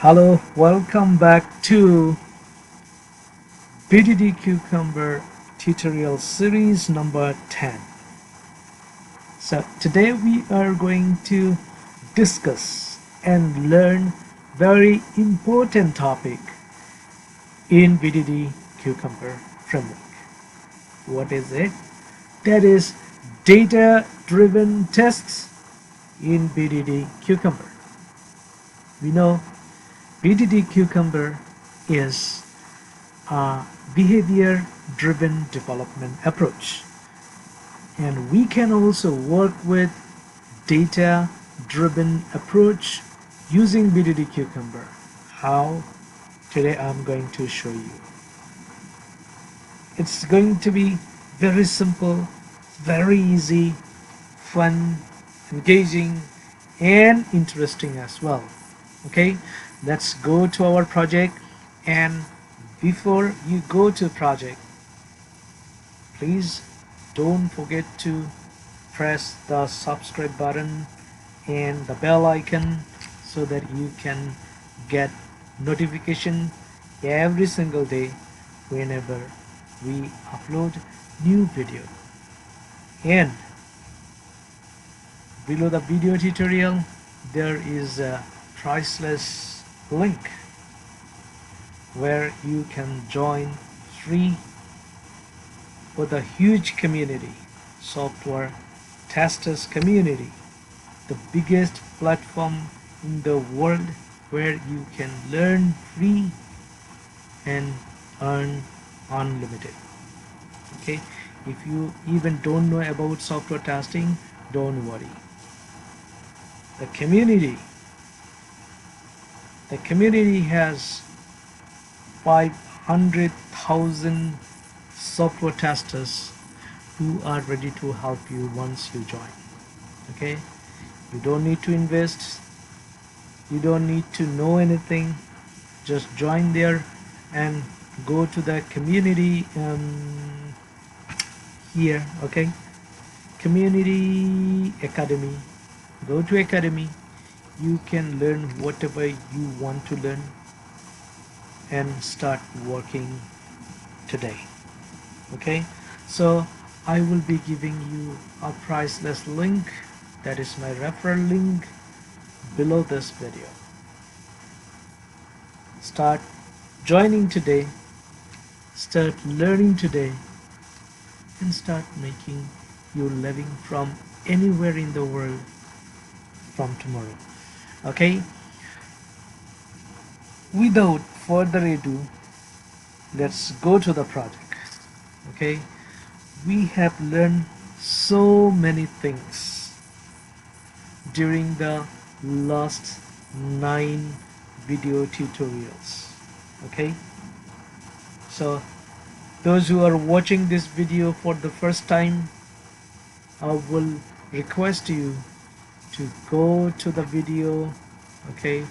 Hello, welcome back to BDD Cucumber tutorial series number 10. So today we are going to discuss and learn very important topic in BDD Cucumber Framework. What is it? That is data-driven tests in BDD Cucumber. We know BDD Cucumber is a behavior-driven development approach, and we can also work with data-driven approach using BDD Cucumber. How? Today I'm going to show you. It's going to be very simple, very easy, fun, engaging, and interesting as well. Okay, let's go to our project. And before you go to project, please don't forget to press the subscribe button and the bell icon so that you can get notification every single day whenever we upload new video. And below the video tutorial there is a priceless link where you can join free with a huge community, software testers community, the biggest platform in the world where you can learn free and earn unlimited. Okay, if you even don't know about software testing, don't worry. The community has 500,000 software testers who are ready to help you once you join. Okay, you don't need to invest, you don't need to know anything, just join there and go to the community here. Okay, community academy, go to academy. You can learn whatever you want to learn and start working today. Okay, so I will be giving you a priceless link, that is my referral link, below this video. Start joining today, start learning today, and start making your living from anywhere in the world from tomorrow. Okay, without further ado, let's go to the project. Okay, we have learned so many things during the last 9 video tutorials. Okay, so those who are watching this video for the first time, I will request you to go to the video. Okay,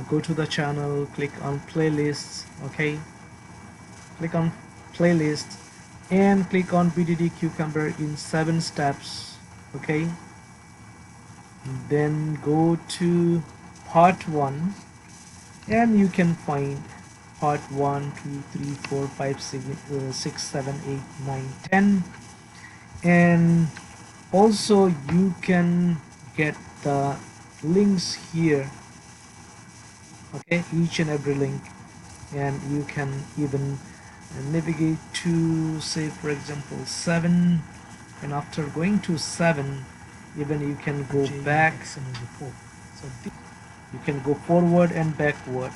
go to the channel, click on playlists. Okay, click on playlist and click on BDD Cucumber in 7 steps. Okay, then go to part 1 and you can find part 1, 2, 3, 4, 5, 6, 7, 8, 9, 10, and also you can get the links here. Okay, each and every link, and you can even navigate to, say for example, 7, and after going to 7 even you can go back. So you can go forward and backward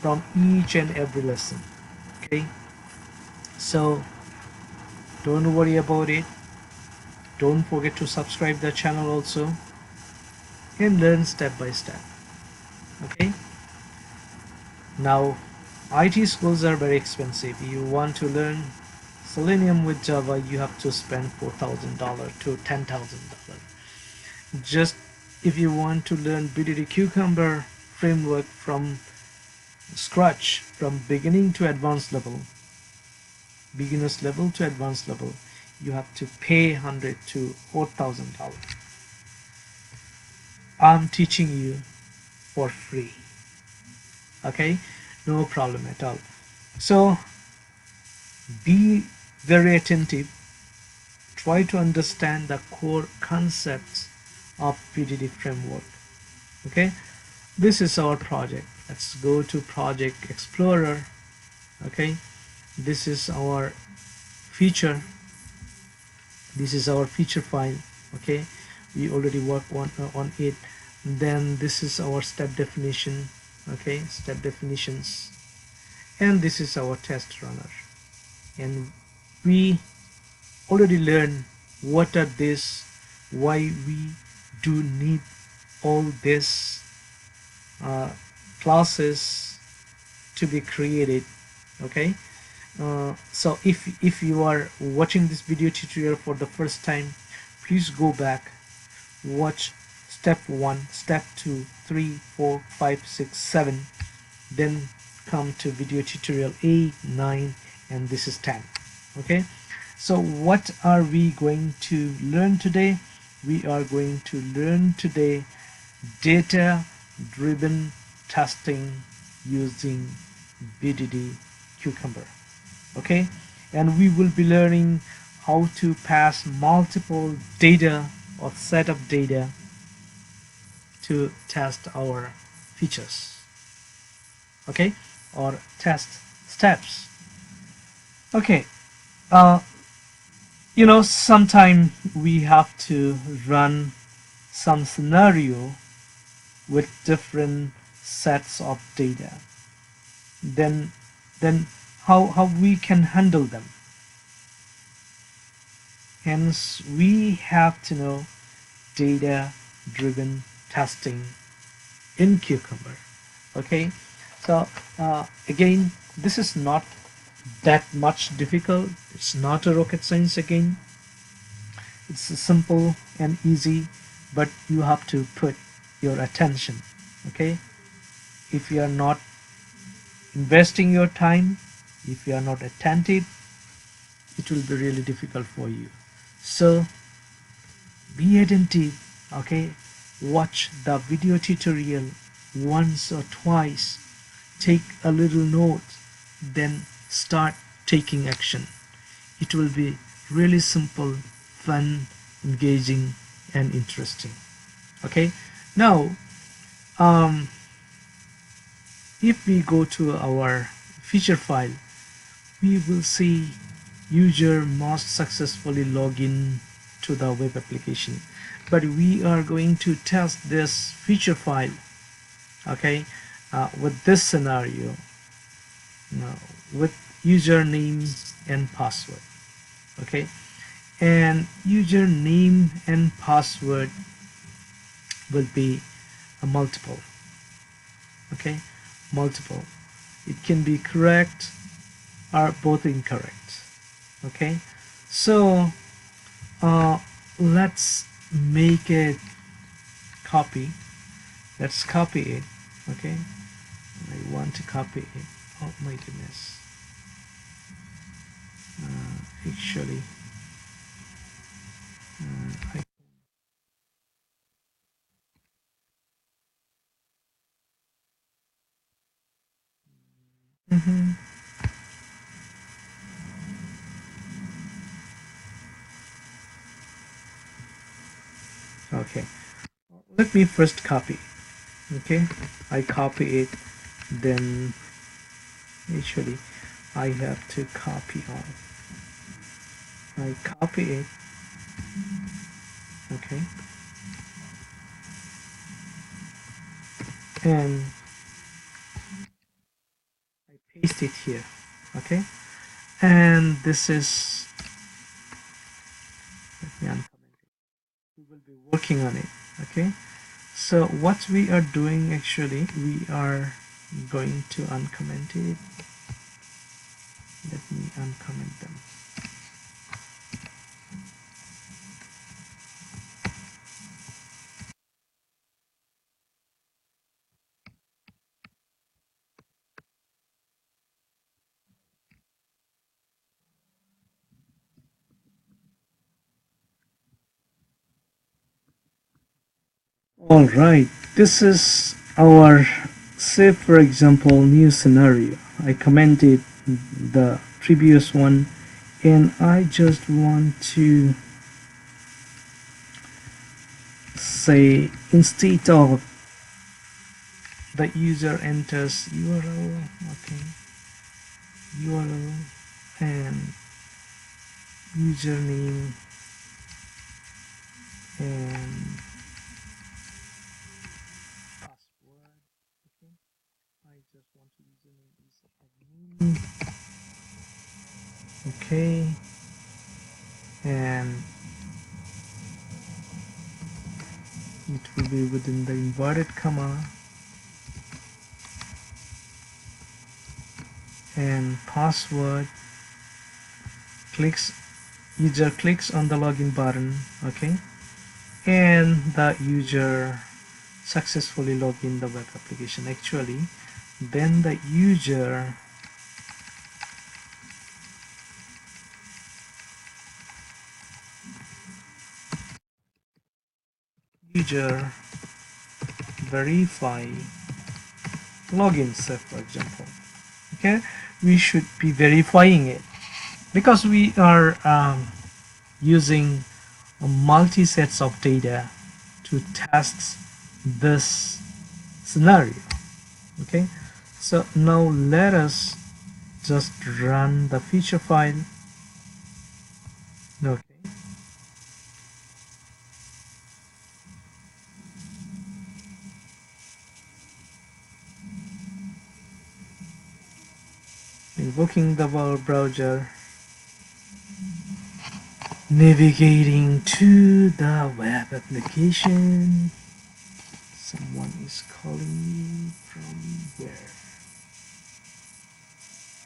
from each and every lesson. Okay, so don't worry about it. Don't forget to subscribe the channel also and learn step by step. Okay, now IT schools are very expensive. You want to learn Selenium with Java, you have to spend $4,000 to $10,000. Just if you want to learn BDD Cucumber framework from scratch, from beginning to advanced level, beginners level to advanced level, you have to pay $100 to $4,000. I'm teaching you for free. Okay, no problem at all. So be very attentive, try to understand the core concepts of BDD framework. Okay, this is our project. Let's go to Project Explorer. Okay, this is our feature, this is our feature file. Okay, we already worked on it. Then this is our step definition. Okay, step definitions, and this is our test runner. And we already learned what are this, why we do need all this classes to be created. Okay, so if you are watching this video tutorial for the first time, please go back, watch step 1, step 2, 3, 4, 5, 6, 7, then come to video tutorial 8, 9, and this is 10. Okay, so what are we going to learn today? We are going to learn today data driven testing using BDD Cucumber. Okay, and we will be learning how to pass multiple data or set of data to test our features. Okay, or test steps. Okay, uh, sometime we have to run some scenario with different sets of data. Then how we can handle them. Hence we have to know data driven testing in Cucumber. Okay, so again, this is not that much difficult. It's not a rocket science. Again, it's simple and easy, but you have to put your attention. Okay, if you are not investing your time, if you are not attentive, it will be really difficult for you. So be attentive. Okay, watch the video tutorial once or twice, take a little note, then start taking action. It will be really simple, fun, engaging, and interesting. Okay, now if we go to our feature file, we will see user must successfully log in to the web application, but we are going to test this feature file, okay, with this scenario, with username and password. Okay, and username and password will be a multiple. Okay, multiple, it can be correct or both incorrect. Okay, so let's make it copy. Let's copy it. Okay, I want to copy it. Oh my goodness, actually I Mhm. Okay, let me first copy. Okay, I copy it, then actually I have to copy all. I copy it. Okay, and I paste it here. Okay, and this is, let me uncomment it. We will be working on it. Okay, so what we are doing, actually we are going to uncomment it. Let me uncomment them. All right, this is our, say for example, new scenario. I commented the previous one and I just want to say, instead of the user enters URL, okay, URL and username and password, okay, I just want username is admin, okay, and it will be within the inverted comma, and password, clicks, user clicks on the login button, okay, and the user successfully log in the web application. Actually, then the user verify login, say for example, okay, we should be verifying it because we are using multi sets of data to test this scenario, okay. So now let us just run the feature file, okay. Invoking the web browser, navigating to the web application. Someone is calling me from where?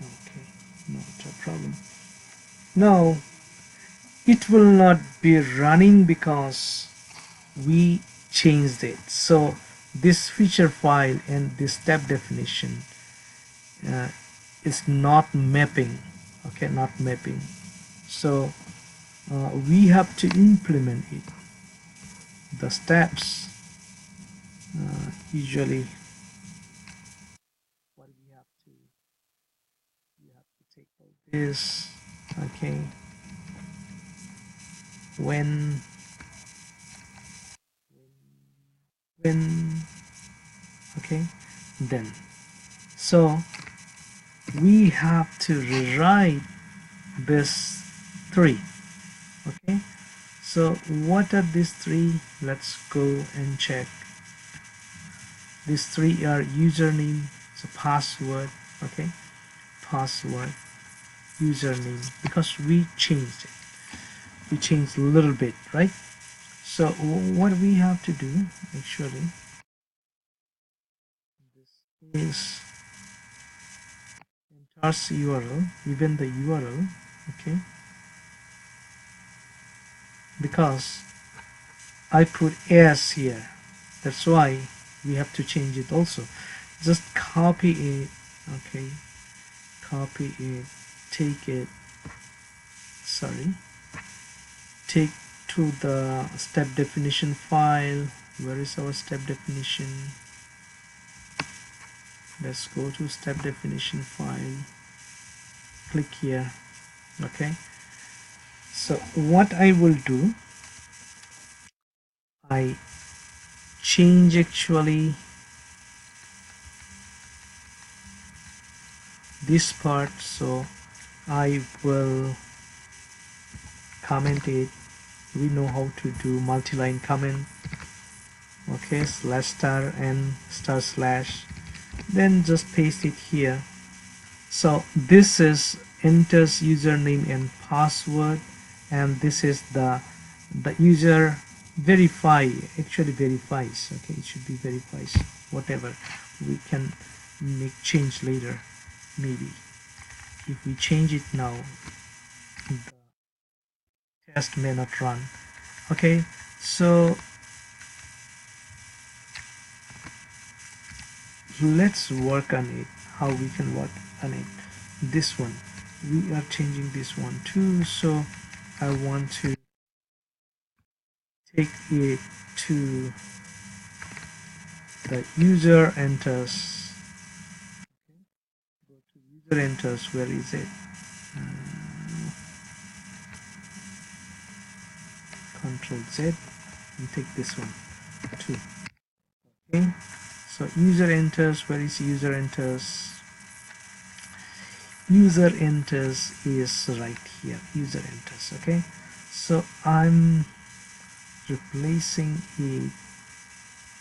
Okay, not a problem. Now it will not be running because we changed it. So this feature file and this step definition uh, is not mapping, okay, not mapping. So we have to implement it, the steps. Usually what we have to take out this, okay, when when okay, then so we have to rewrite this three, okay. So what are these three? Let's go and check. These three are username, so password, okay, password, username, because we changed it, we changed a little bit, right? So what we have to do actually, this is enters URL, even the URL, okay, because I put s here, that's why we have to change it also. Just copy it, okay, copy it, take it, sorry, take to the step definition file. Where is our step definition? Let's go to step definition file, click here, okay. So what I will do, I change actually this part, so I will comment it. We know how to do multi-line comment, okay, slash star and star slash, then just paste it here. So this is enters username and password, and this is the user verify, actually verifies, okay, it should be verifies, whatever, we can make change later, maybe if we change it now the test may not run, okay. So let's work on it, how we can work on it. This one, we are changing this one too, so I want to take it to the user enters, go to user enters, where is it? Control Z and take this one too. Okay, so user enters, where is user enters? User enters is right here, user enters. Okay, so I'm replacing it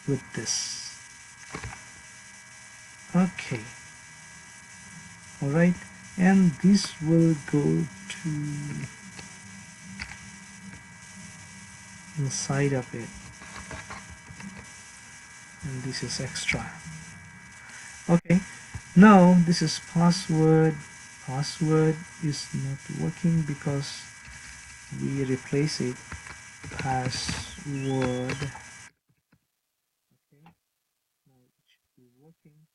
with this. Okay, all right, and this will go to inside of it, and this is extra. Okay, now this is password. Password is not working because we replace it password. Okay, now it should be working.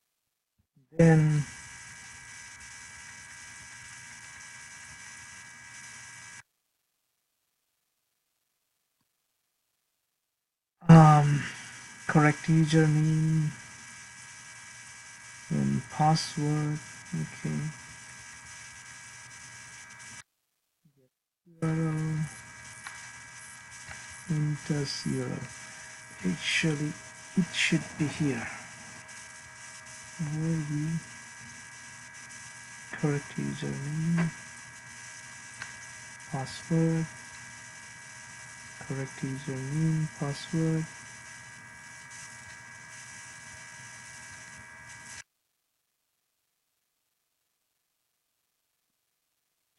Then correct username and password. Okay, URL, enter URL. Actually it should be here where we correct username, password, correct username, password.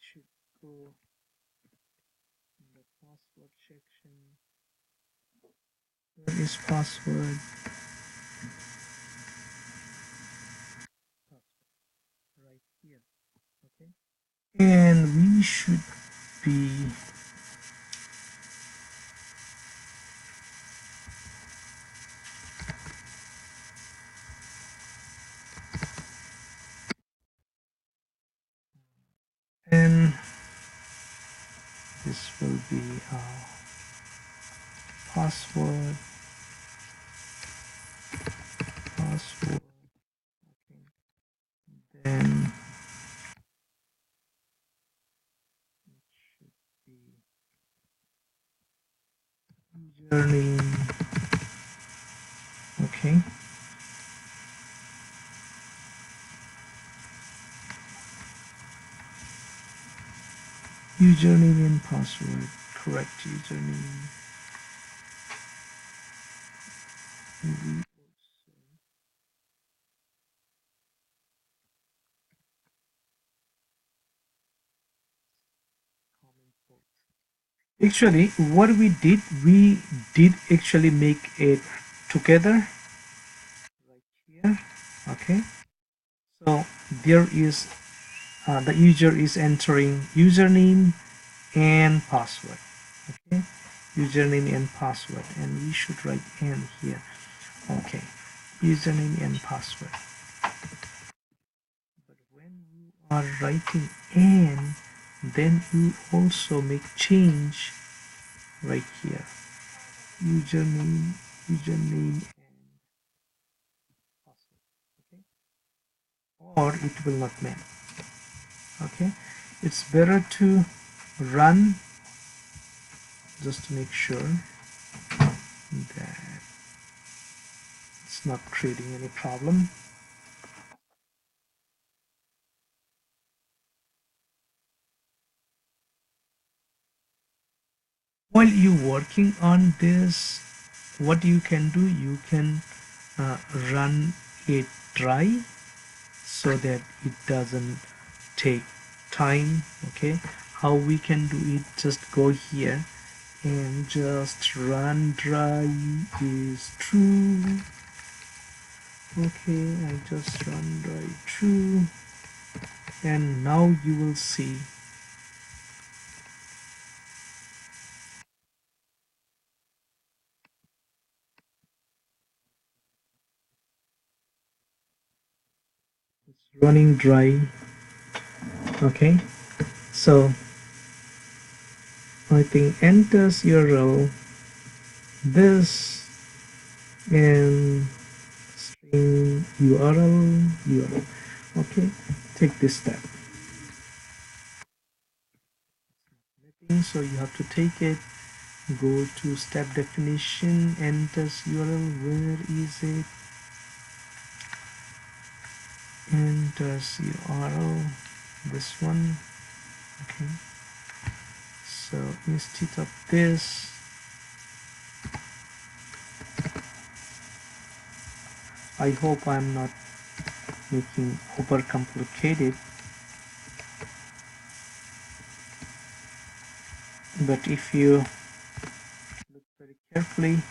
Should go in the password section. Where is password? Right here. Okay, and we should be and this will be our password. Okay, then it should be username. Okay, username and password, correct username. And we actually what we did actually make it together right here. Okay, so there is the user is entering username and password. Okay, username and password, and we should write n here. Okay, username and password. But when you are writing n, then you also make change right here, username and password. Okay, or it will not match. Okay, it's better to run just to make sure that it's not creating any problem. While you're working on this, what you can do, you can run it dry so that it doesn't take time. Okay, how we can do it, just go here and just run dry is true. Okay, I just run dry true, and now you will see it's running dry. Okay, so I think enters URL this, and URL. Okay, take this step. So you have to take it, go to step definition, enter URL. Where is it? Enter URL, this one. Okay, so instead of this, I hope I'm not making over complicated, but if you look very carefully,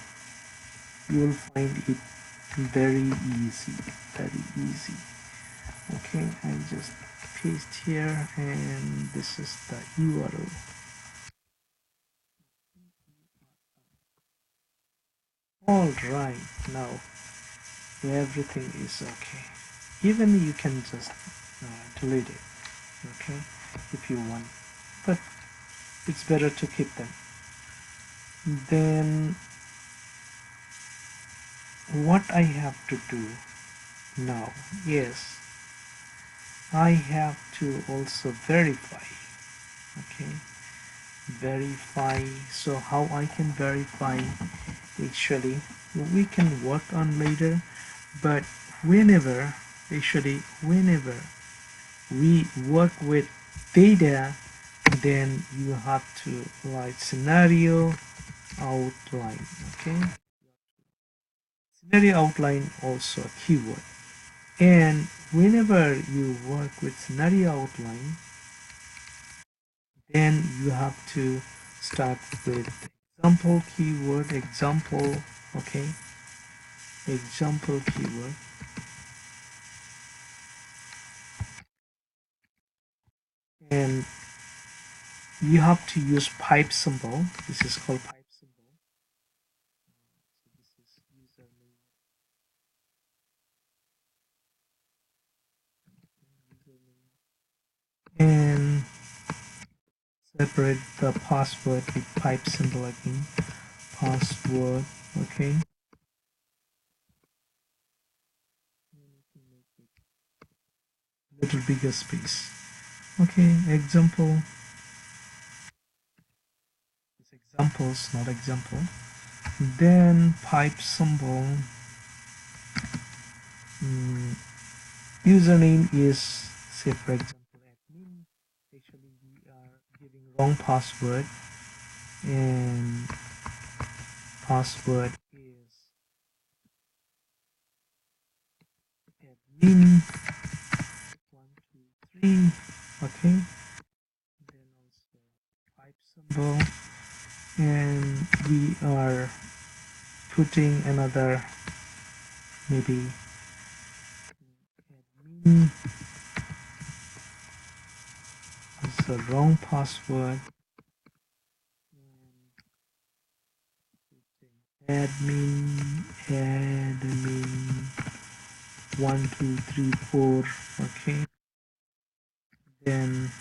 you will find it very easy. Okay, I just paste here, and this is the URL. All right, now everything is okay. Even you can just delete it, okay, if you want, but it's better to keep them. Then what I have to do now is I have to also verify. Okay, verify. So how I can verify, actually we can work on later, but whenever we work with data, then you have to write scenario outline. Okay, scenario outline also a keyword, and whenever you work with scenario outline, then you have to start with example keyword, example. Okay, example keyword, and you have to use pipe symbol. This is called pipe symbol. So this is username, and separate the password with pipe symbol again. Password. Okay, little bigger space. Okay, example. It's examples, not example. Then pipe symbol. mm, Username is, say for example, admin. Actually we are giving wrong password, and password is admin 123. Okay, then also pipe symbol, and we are putting another, maybe admin is the wrong password, and admin 1 2 3 4. Okay, then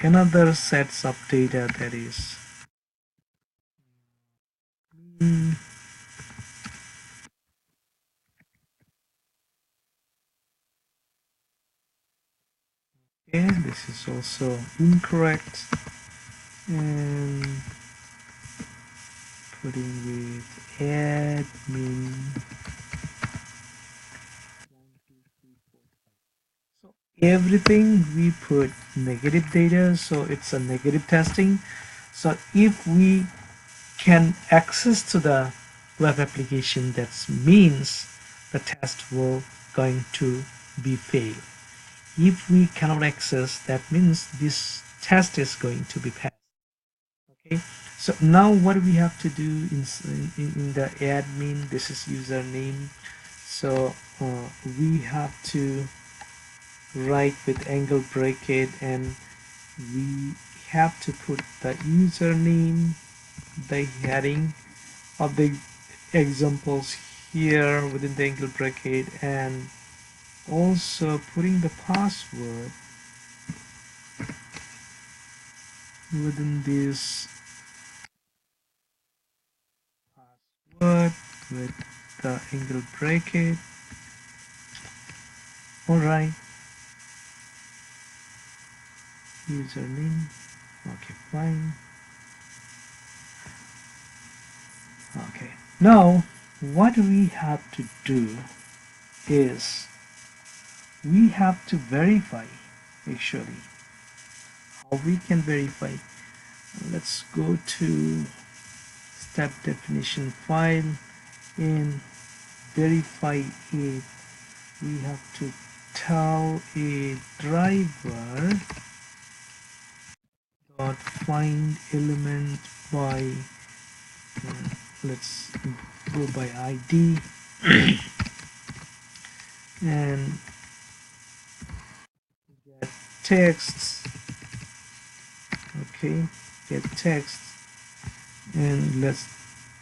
another sets of data, that is okay, this is also incorrect, and putting with admin 1 2 3 4. So everything we put negative data, so it's a negative testing. So if we can access to the web application, that means the test will going to be failed. If we cannot access, that means this test is going to be passed. Okay, so now what we have to do in the admin, this is username, so we have to write with angle bracket, and we have to put the username, the heading of the examples here within the angle bracket, and also putting the password within this password with the angle bracket. Alright, username, okay, fine. Okay, now what we have to do is we have to verify. Actually, how we can verify, let's go to step definition file and verify it. We have to tell a driver dot find element by let's go by ID and get text. Okay, get text, and let's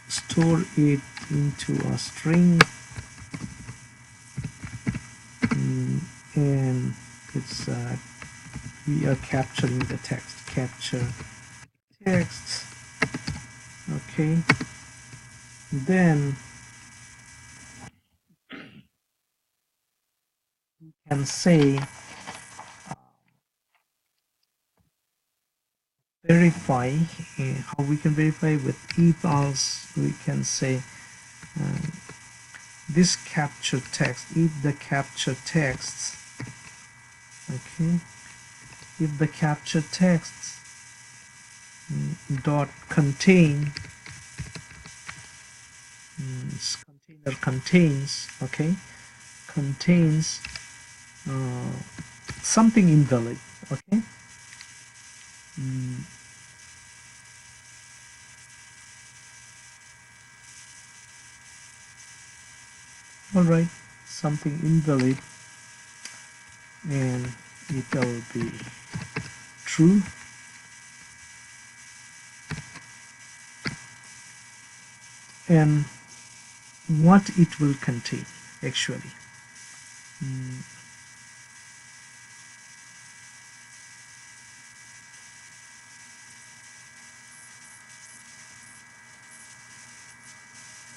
store it into a string, and it's we are capturing the text. Capture text. Okay, then we can say verify. How we can verify with if else, we can say this capture text, if the capture text, okay, if the capture text dot contain container contains, okay, contains something invalid, okay. All right, something invalid, and it will be true. And what it will contain actually,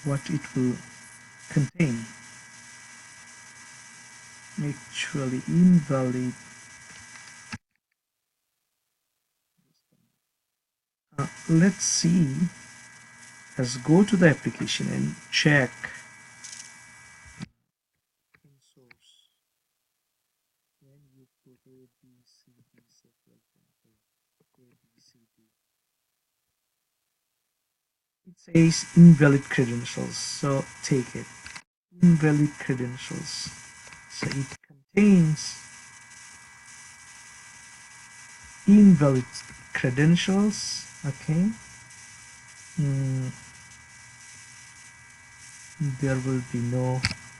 what it will contain, actually invalid. Let's see, let's go to the application and check in source. When you put A, B, C, D, say for example, A, B, C, D, it says invalid credentials, so take it. Invalid credentials, so it contains invalid credentials, okay. There will be no actually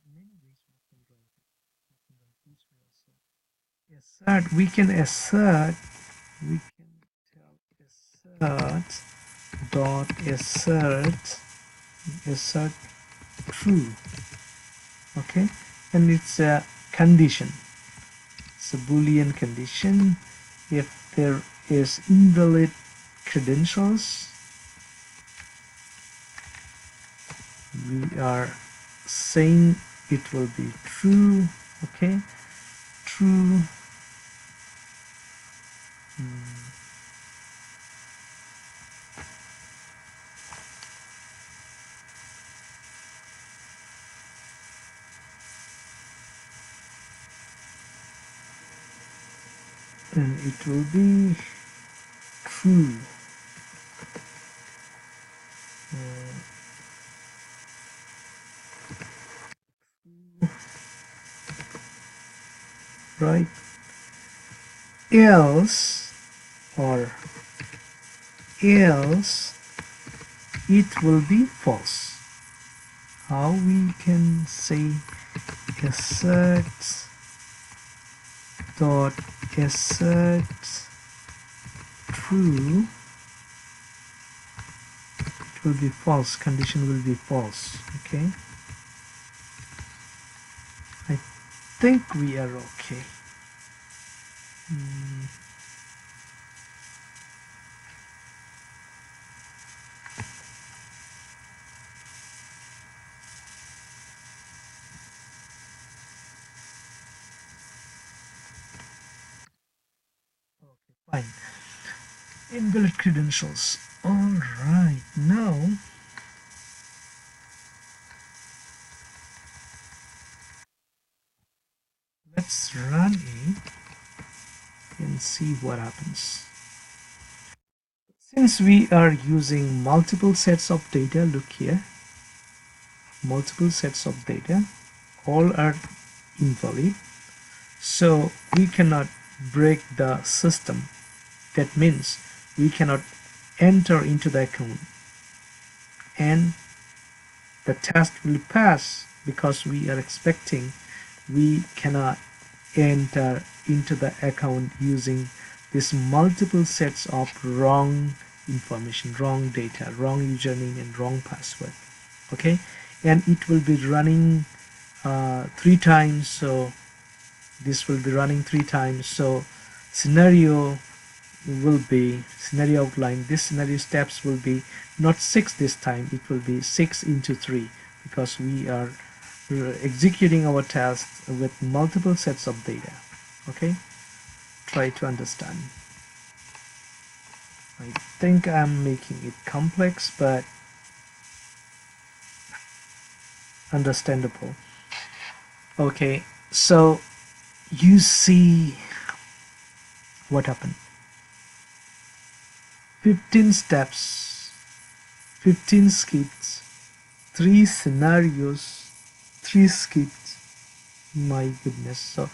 many ways we can write it. We can write this way also. Assert, we can assert, we can tell assert dot assert true, okay, and it's a condition, it's a boolean condition. If there is invalid credentials, we are saying it will be true, okay, true. And it will be true. Right, else, or else it will be false. How we can say assert dot assert true, it will be false, condition will be false, okay. I think we are okay. invalid credentials. All right, now let's run it and see what happens. Since we are using multiple sets of data, look here, multiple sets of data, all are invalid, so we cannot break the system. That means we cannot enter into the account and the test will pass, because we are expecting we cannot enter into the account using this multiple sets of wrong information, wrong data, wrong username and wrong password. Okay, and it will be running 3 times, so this will be running 3 times. So scenario outline, this scenario steps will be not 6 this time, it will be 6 into 3, because we are executing our task with multiple sets of data. Okay, try to understand. I think I'm making it complex, but understandable. Okay, so you see what happened. 15 steps, 15 skips, 3 scenarios, 3 skips. My goodness. So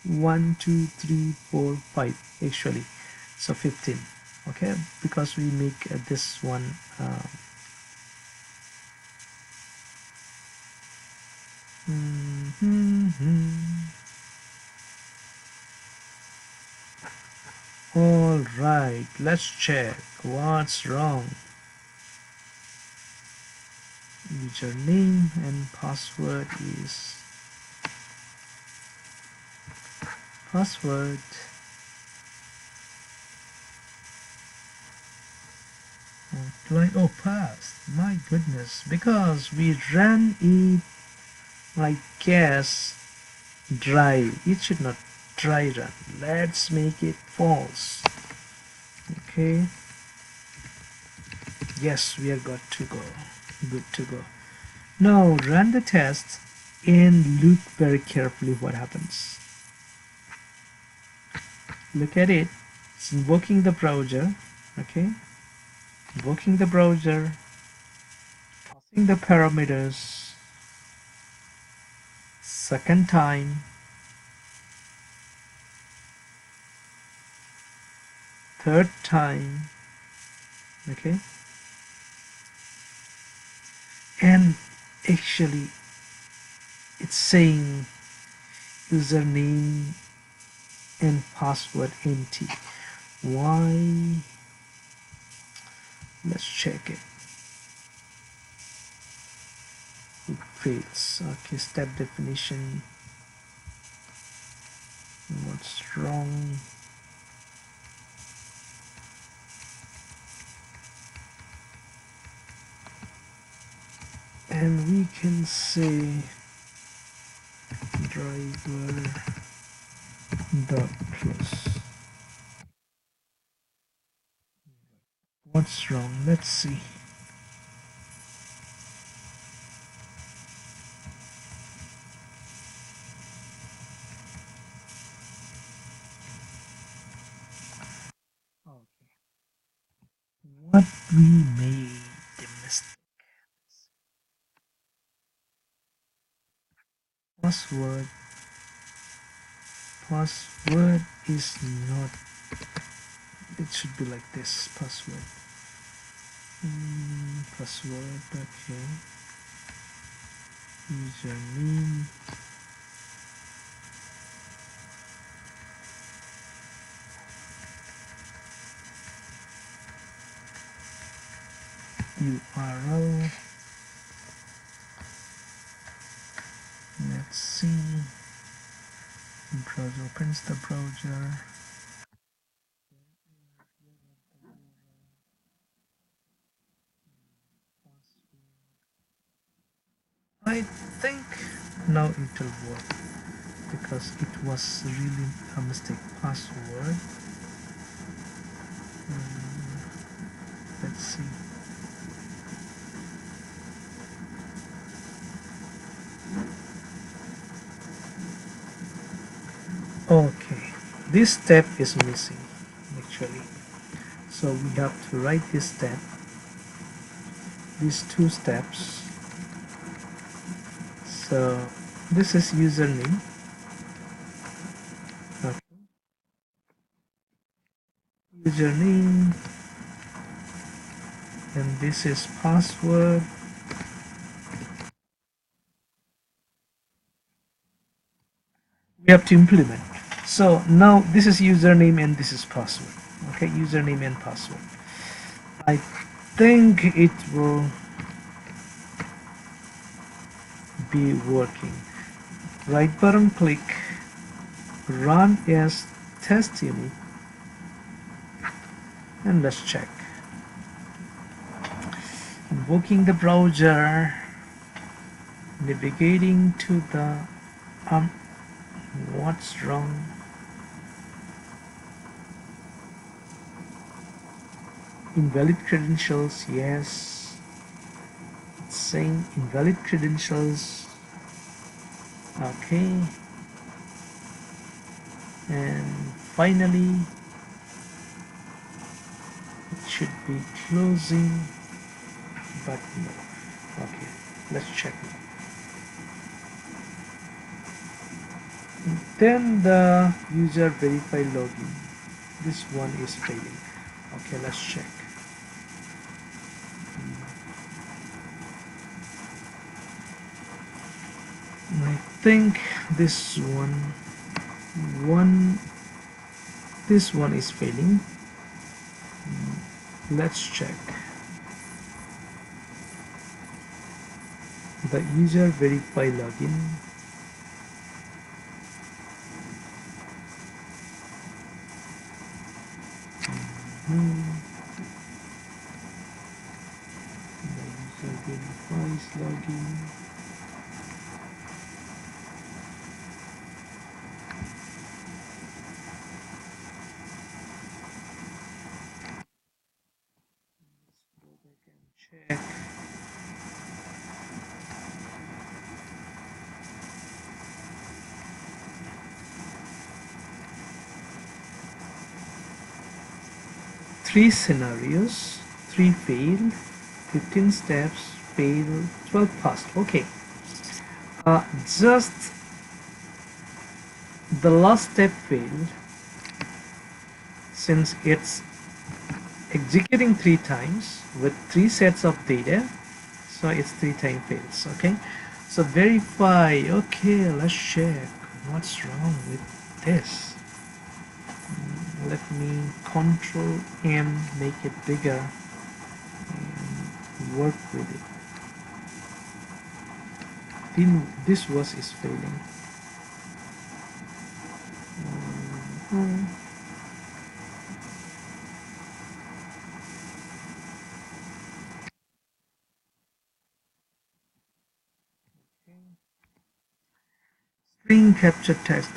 1, 2, 3, 4, 5 actually. So 15. Okay, because we make this one all right, let's check what's wrong. Username and password is password. Oh, passed. My goodness, because we ran it, I guess, dry. It should not dry run. Let's make it false. Okay. Yes, we are good to go. Good to go. Now run the test and look very carefully what happens. Look at it. It's invoking the browser. Okay. Invoking the browser. Passing the parameters. Second time. Third time. Okay. And actually it's saying username and password empty. Why? Let's check it. It fails. Okay, step definition. What's wrong? And we can say driver dot plus. What's wrong? Let's see. Okay. What we made the mistake. Password. Password is not. It should be like this. Password. Password. Okay. Username. URL. Let's see. Browser opens the browser. I think now it will work, because it was really a mistake. Password. see. Okay, this step is missing actually, so we have to write this step, these two steps. So this is username. Okay. Username, and this is password. We have to implement. So now this is username and this is password. Okay, username and password. I think it will be working. Right button click, run as test unit, and let's check. Invoking the browser, navigating to the what's wrong? Invalid credentials, yes. It's saying invalid credentials. Okay. And finally, it should be closing, but no. Okay, let's check now. Then the user verify login. This one is failing. Okay, let's check. I think this one is failing. Let's check. The user verify login. The user verifies login. Check. Three scenarios, 3 failed, 15 steps failed, 12 passed. Okay, just the last step failed since it's executing 3 times with 3 sets of data, so it's 3 times fails. Okay, so verify. Okay, let's check what's wrong with this. Let me Control M, make it bigger and work with it. This is failing. String capture text.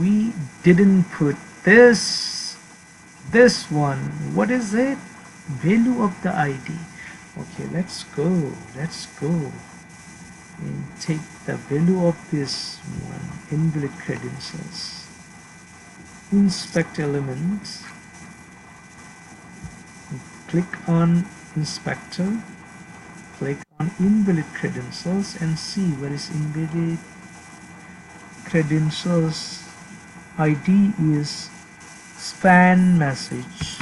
We didn't put this one. What is it? Value of the ID. Okay, let's go and take the value of this one. Invalid credentials. Inspect elements. Click on inspector. Click on invalid credentials and see where is invalid credentials. ID is span message.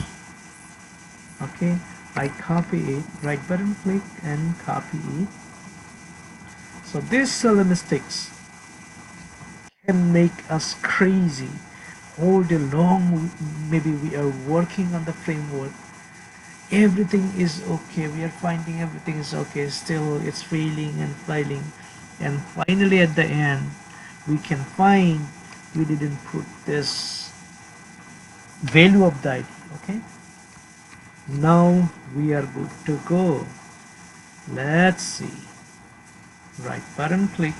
Okay, I copy it, right button click and copy it. So these silly mistakes can make us crazy all day long. Maybe we are working on the framework, everything is okay, we are finding everything is okay, still it's failing and failing, and finally at the end we can find we didn't put this value of the ID. Okay, now we are good to go. Let's see, right button click,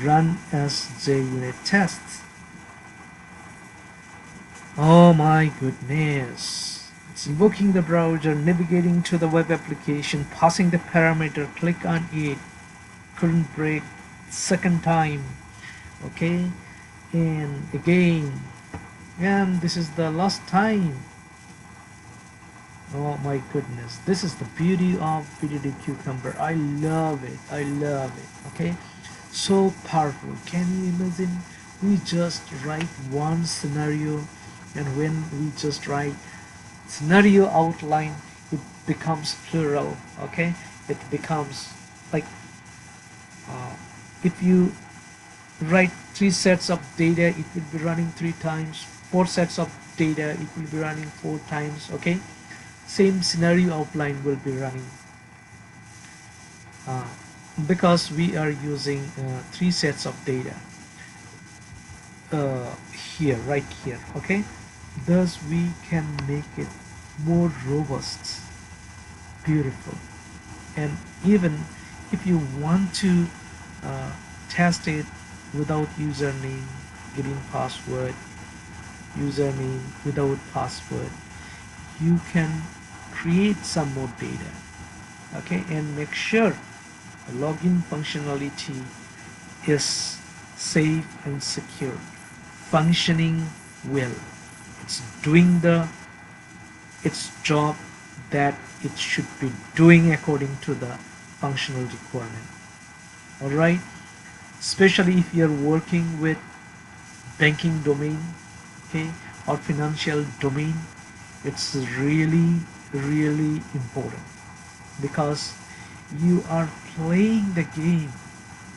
run as JUnit test. Oh my goodness, It's invoking the browser, navigating to the web application, passing the parameter, click on it, couldn't break, second time, okay, and again, and this is the last time. Oh my goodness, this is the beauty of BDD Cucumber. I love it, I love it. Okay, so powerful. Can you imagine? We just write one scenario, and when we just write scenario outline, it becomes plural. Okay, it becomes like if you write 3 sets of data, it will be running 3 times. 4 sets of data, it will be running 4 times. Okay, same scenario outline will be running uh, because we are using 3 sets of data here, right here. Okay, thus we can make it more robust, beautiful. And even if you want to uh, test it without username, giving password, username without password, you can create some more data. Okay, and make sure the login functionality is safe and secure, functioning well. It's doing its job that it should be doing according to the functional requirement. All right, especially if you're working with banking domain, okay, or financial domain, it's really important because you are playing the game.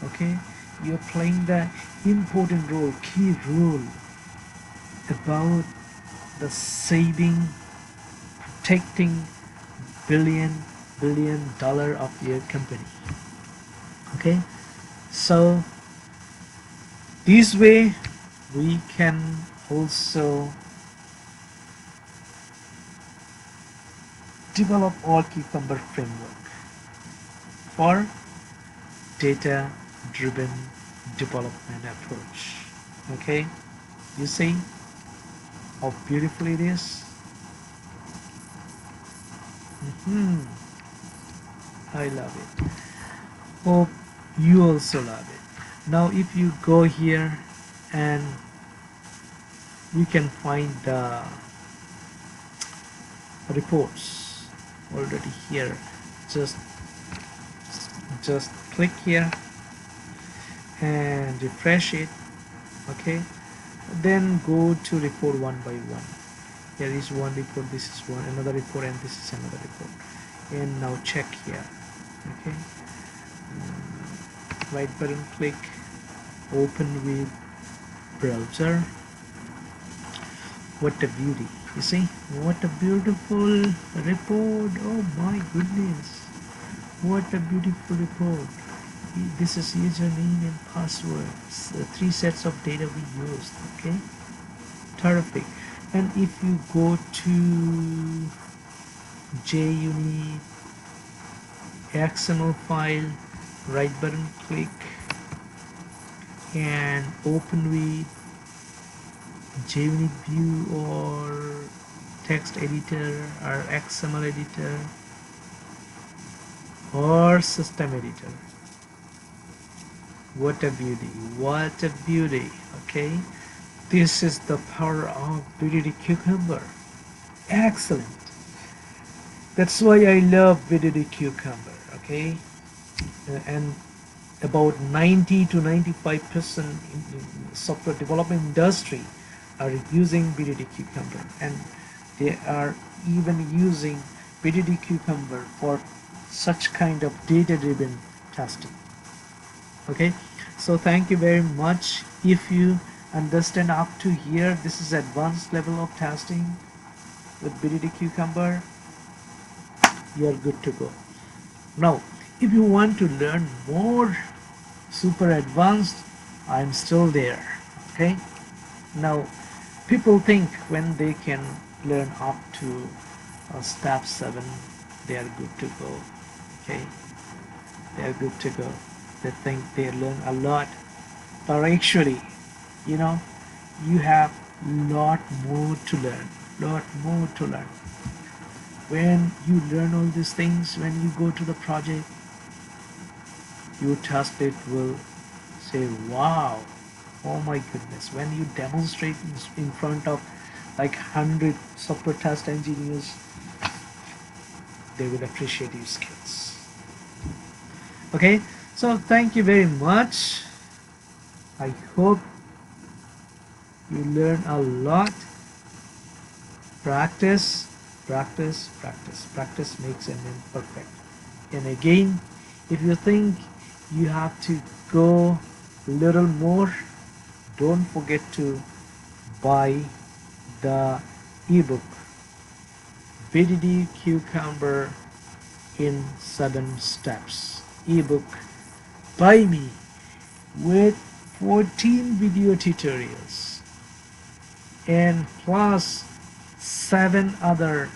Okay, you're playing the important role, key role about the saving, protecting billion dollar of your company. Okay, so this way we can also develop our Cucumber framework for data driven development approach. Okay, you see how beautiful it is. I love it. Hope you also love it. Now if you go here and you can find the reports already here. Just click here and refresh it. Okay, then go to report one by one. Here is one report, this is one, another report, and this is another report. And now check here. Okay, right button click, open with browser. What a beauty, you see, what a beautiful report. Oh my goodness, what a beautiful report. This is username and password, 3 sets of data we used. Okay, terrific. And if you go to JUnit XML file, right button click and open with JUnit view or text editor or XML editor or system editor. What a beauty, what a beauty. Okay, this is the power of BDD Cucumber. Excellent. That's why I love BDD Cucumber. Okay, and about 90 to 95% in software development industry are using BDD Cucumber, and they are even using BDD Cucumber for such kind of data-driven testing. Okay, so thank you very much. If you understand up to here, this is advanced level of testing with BDD Cucumber. You are good to go. Now if you want to learn more super advanced, I'm still there. Okay, now people think when they can learn up to step 7, they are good to go. Okay, they are good to go. They think they learn a lot, but actually, you know, you have lot more to learn, when you learn all these things, when you go to the project, your test it will say, wow, oh my goodness. When you demonstrate in front of like 100 software test engineers, they will appreciate your skills. Okay, so thank you very much. I hope you learn a lot. Practice, practice, practice. Practice makes a man perfect. And again, if you think you have to go a little more, don't forget to buy the ebook BDD Cucumber in 7 Steps ebook by me with 14 video tutorials and plus 7 other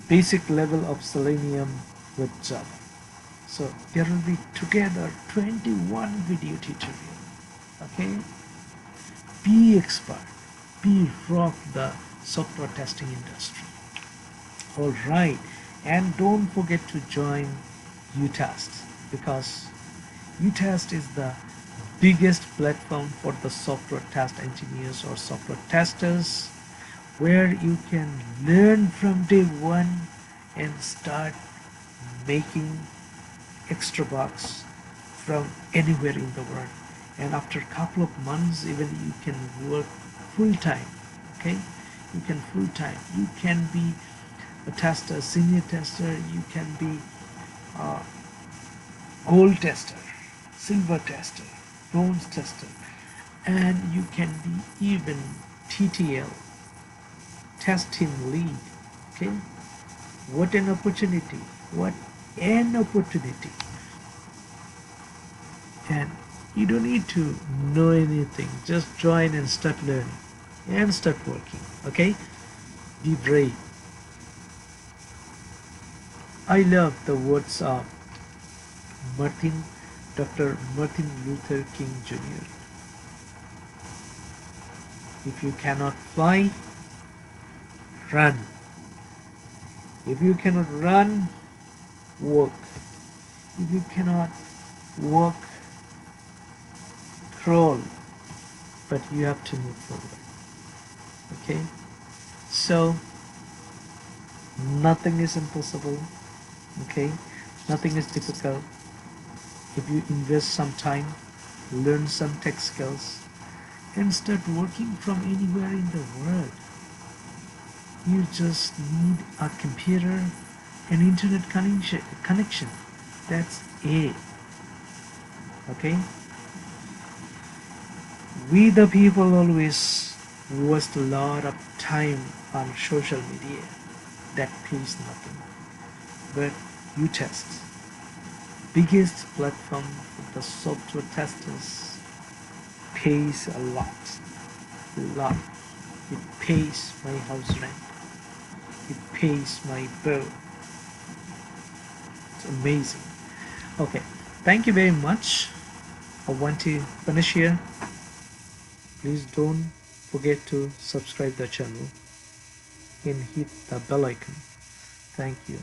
basic level of Selenium with Java. So there will be together 21 video tutorial. Okay, be expert, be rock the software testing industry. All right, and don't forget to join uTest, because uTest is the biggest platform for the software test engineers or software testers, where you can learn from day one and start making extra bucks from anywhere in the world. And after a couple of months, even you can work full-time. Okay, you can full-time, you can be a tester, senior tester, you can be a gold tester, silver tester, bronze tester, and you can be even TTL, test team lead. Okay, what an opportunity, what an opportunity. And you don't need to know anything, just join and start learning and start working. Okay, be brave. I love the words of Dr. Martin Luther King Jr. If you cannot fly, run. If you cannot run, walk. If you cannot walk, crawl. But you have to move forward. Okay? So, nothing is impossible. Okay? Nothing is difficult. If you invest some time, learn some tech skills, and start working from anywhere in the world. You just need a computer and internet connection. That's it. Okay? We the people always waste a lot of time on social media that pays nothing. But uTest, biggest platform for the software testers, pays a lot. It pays my house rent. It pays my bill. It's amazing. Okay, thank you very much. I want to finish here. Please don't forget to subscribe the channel and hit the bell icon. Thank you.